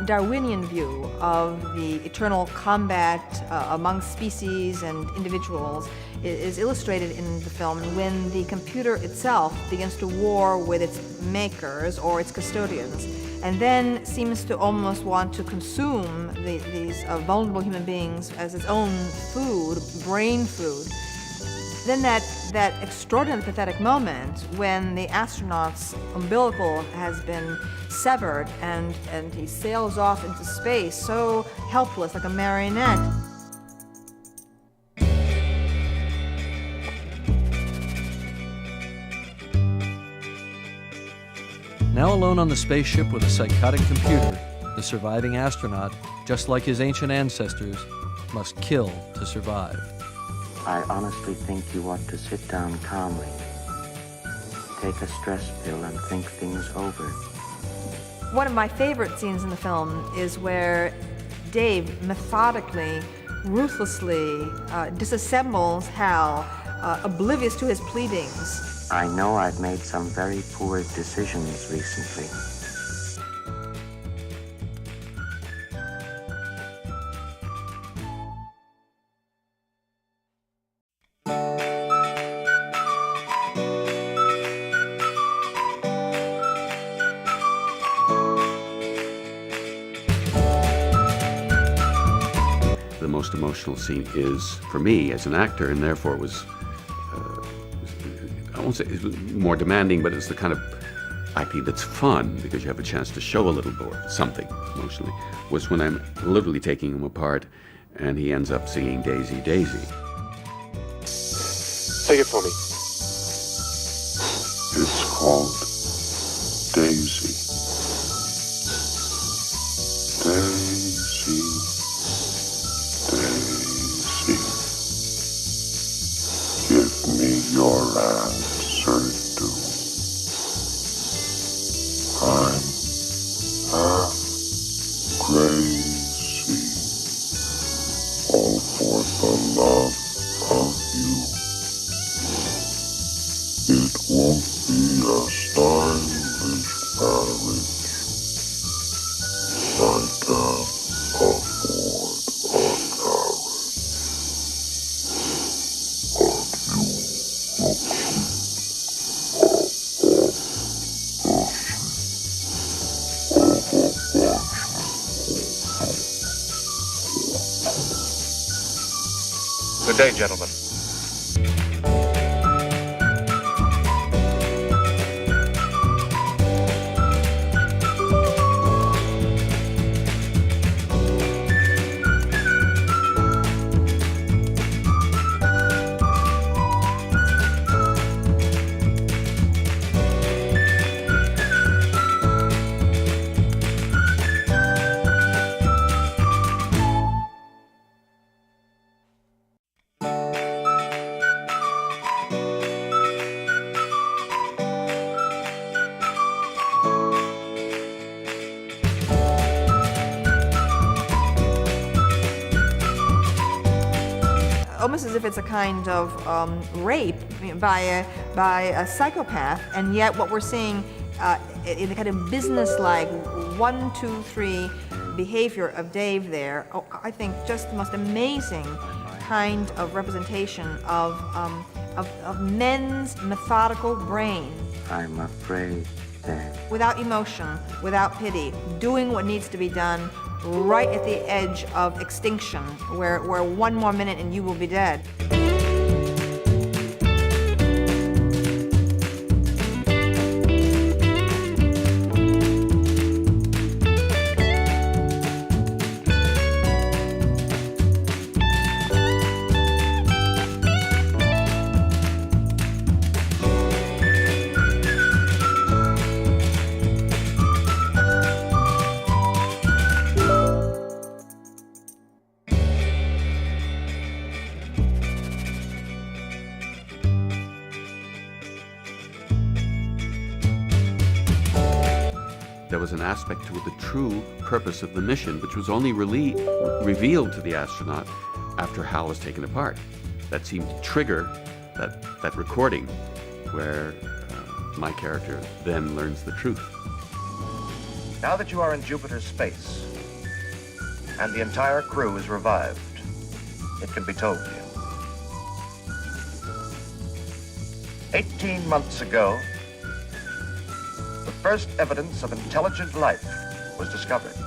Darwinian view of the eternal combat among species and individuals is illustrated in the film when the computer itself begins to war with its makers or its custodians, and then seems to almost want to consume these vulnerable human beings as its own food, brain food. Then that extraordinary pathetic moment when the astronaut's umbilical has been severed and he sails off into space so helpless like a marionette. Now alone on the spaceship with a psychotic computer, the surviving astronaut, just like his ancient ancestors, must kill to survive. I honestly think you ought to sit down calmly, take a stress pill, and think things over. One of my favorite scenes in the film is where Dave methodically, ruthlessly disassembles Hal, oblivious to his pleadings. I know I've made some very poor decisions recently. The most emotional scene is, for me, as an actor, and therefore it was, I won't say it was more demanding, but it's the kind of acting that's fun because you have a chance to show a little more something emotionally, was when I'm literally taking him apart and he ends up singing Daisy, Daisy. Sing it for me. It's called Daisy. Daisy, Daisy, give me your answer too. I'm half crazy, all for the love of you. It won't be a stylish marriage. I can't afford a carriage. But you look Good day, gentlemen. Almost as if it's a kind of rape by a psychopath, and yet what we're seeing in the kind of business-like 1, 2, 3 behavior of Dave there, I think just the most amazing kind of representation of men's methodical brain. I'm afraid that Without emotion, without pity, doing what needs to be done right at the edge of extinction, where one more minute and you will be dead. There was an aspect to the true purpose of the mission, which was only revealed to the astronaut after Hal was taken apart. That seemed to trigger that recording where my character then learns the truth. Now that you are in Jupiter's space, and the entire crew is revived. It can be told to you. 18 months ago, the first evidence of intelligent life was discovered.